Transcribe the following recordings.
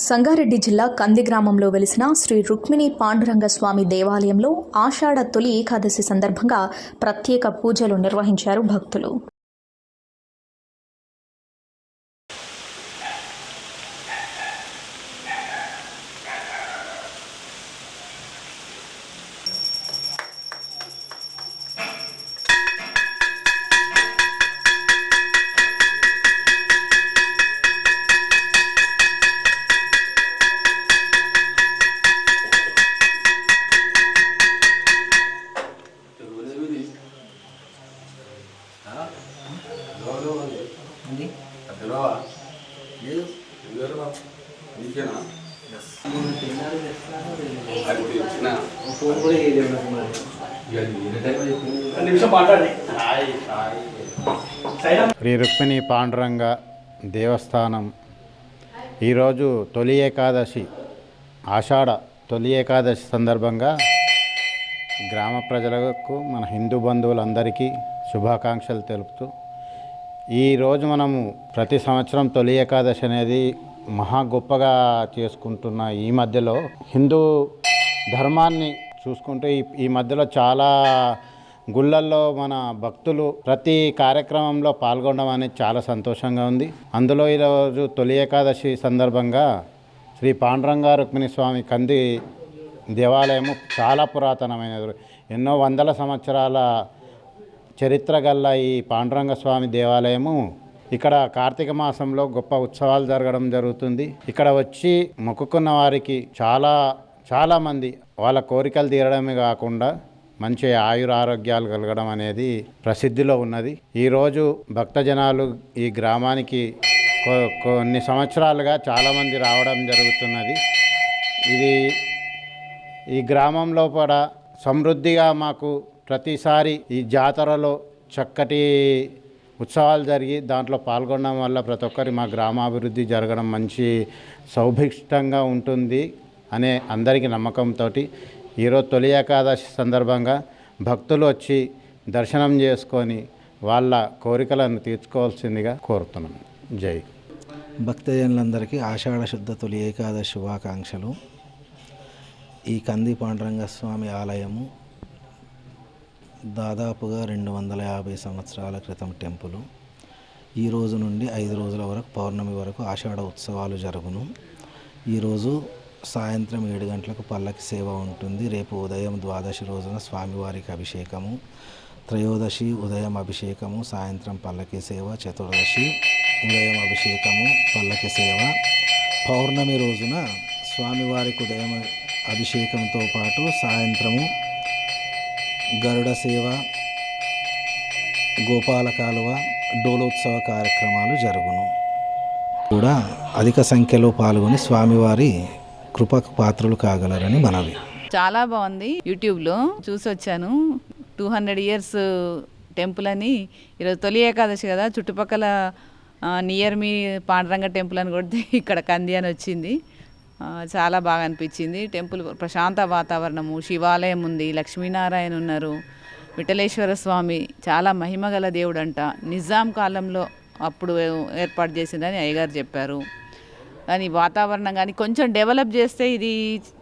సంగారెడ్డి జిల్లా కంది గ్రామంలో వెలిసిన శ్రీ రుక్మిణి పాండురంగ స్వామి దేవాలయంలో ఆషాఢ తొలి ఏకాదశి సందర్భంగా ప్రత్యేక పూజలు నిర్వహించారు భక్తులు. శ్రీ రుక్మిణి పాండురంగ దేవస్థానం ఈరోజు తొలి ఏకాదశి ఆషాఢ తొలి ఏకాదశి సందర్భంగా గ్రామ ప్రజలకు మన హిందూ బంధువులందరికీ శుభాకాంక్షలు తెలుపుతూ ఈరోజు మనము ప్రతి సంవత్సరం తొలి ఏకాదశి అనేది మహా గొప్పగా చేసుకుంటున్న ఈ మధ్యలో హిందూ ధర్మాన్ని చూసుకుంటే ఈ మధ్యలో చాలా గుళ్ళల్లో మన భక్తులు ప్రతి కార్యక్రమంలో పాల్గొనడం అనేది చాలా సంతోషంగా ఉంది. అందులో ఈరోజు తొలి ఏకాదశి సందర్భంగా శ్రీ పాండురంగ రుక్మిణి స్వామి కంది దేవాలయము చాలా పురాతనమైనది. ఎన్నో వందల సంవత్సరాల చరిత్ర గల్ల ఈ పాండురంగ స్వామి దేవాలయము ఇక్కడ కార్తీక మాసంలో గొప్ప ఉత్సవాలు జరగడం జరుగుతుంది. ఇక్కడ వచ్చి మొక్కుకున్న వారికి చాలా మంది వాళ్ళ కోరికలు తీరడమే కాకుండా మంచి ఆయురారోగ్యాలు కలగడం అనేది ప్రసిద్ధిలో ఉన్నది. ఈరోజు భక్తజనాలు ఈ గ్రామానికి కొన్ని సంవత్సరాలుగా చాలామంది రావడం జరుగుతున్నది. ఈ గ్రామంలో కూడా సమృద్ధిగా మాకు ప్రతిసారి ఈ జాతరలో చక్కటి ఉత్సవాలు జరిగి దాంట్లో పాల్గొనడం వల్ల ప్రతి ఒక్కరి మా గ్రామాభివృద్ధి జరగడం మంచి సౌభిష్టంగా ఉంటుంది అనే అందరికీ నమ్మకంతో ఈరోజు తొలి ఏకాదశి సందర్భంగా భక్తులు వచ్చి దర్శనం చేసుకొని వాళ్ళ కోరికలను తీర్చుకోవాల్సిందిగా కోరుతున్నాం. జై భక్తజనులందరికీ ఆషాఢ శుద్ధ తొలి ఏకాదశి శుభాకాంక్షలు. ఈ కంది పాండురంగ స్వామి ఆలయము దాదాపుగా 250 సంవత్సరాల క్రితం టెంపుల్. ఈ రోజు నుండి 5 రోజుల వరకు పౌర్ణమి వరకు ఆషాఢ ఉత్సవాలు జరుగును. ఈరోజు సాయంత్రం 7 గంటలకు పల్లకి సేవ ఉంటుంది. రేపు ఉదయం ద్వాదశి రోజున స్వామివారికి అభిషేకము, త్రయోదశి ఉదయం అభిషేకము, సాయంత్రం పల్లకి సేవ, చతుర్దశి ఉదయం అభిషేకము, పల్లకి సేవ, పౌర్ణమి రోజున స్వామివారికి ఉదయం అభిషేకంతో పాటు సాయంత్రము గరుడ సేవ, గోపాల కాలువ, డోలోత్సవ కార్యక్రమాలు జరుగును. కూడా అధిక సంఖ్యలో పాల్గొని స్వామివారి కృపకు పాత్రలు కాగలరని మనవి. చాలా బాగుంది. యూట్యూబ్లో చూసి వచ్చాను. 200 years టెంపుల్ అని. ఈరోజు తొలి ఏకాదశి కదా, చుట్టుపక్కల నియర్ మీ పాండురంగ టెంపుల్ అని కొడితే ఇక్కడ కంది అని వచ్చింది. చాలా బాగా అనిపించింది. టెంపుల్ ప్రశాంత వాతావరణము, శివాలయం ఉంది, లక్ష్మీనారాయణ ఉన్నారు, విఠలేశ్వర స్వామి చాలా మహిమగల దేవుడు అంట. నిజాం కాలంలో అప్పుడు ఏర్పాటు చేసిందని అయ్యగారు చెప్పారు. కానీ వాతావరణం కానీ కొంచెం డెవలప్ చేస్తే ఇది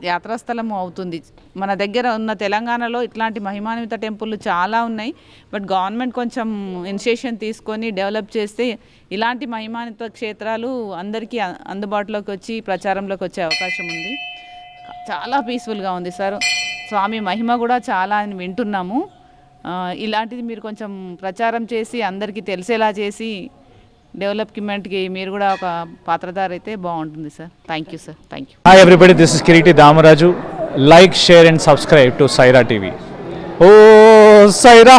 యాత్రాస్థలం అవుతుంది. మన దగ్గర ఉన్న తెలంగాణలో ఇట్లాంటి మహిమాన్విత టెంపుల్లు చాలా ఉన్నాయి. బట్ గవర్నమెంట్ కొంచెం ఇనిషియేషన్ తీసుకొని డెవలప్ చేస్తే ఇలాంటి మహిమాన్విత క్షేత్రాలు అందరికీ అందుబాటులోకి వచ్చి ప్రచారంలోకి వచ్చే అవకాశం ఉంది. చాలా పీస్ఫుల్గా ఉంది సార్. స్వామి మహిమ కూడా చాలా అని వింటున్నాము. ఇలాంటిది మీరు కొంచెం ప్రచారం చేసి అందరికీ తెలిసేలా చేసి డెవలప్మెంట్కి మీరు కూడా ఒక పాత్రధార అయితే బాగుంటుంది sir. Thank you sir. Thank you. Hi everybody, this is Kireeti Damaraju. Like, share and subscribe to Saira TV. Oh Sye Raa.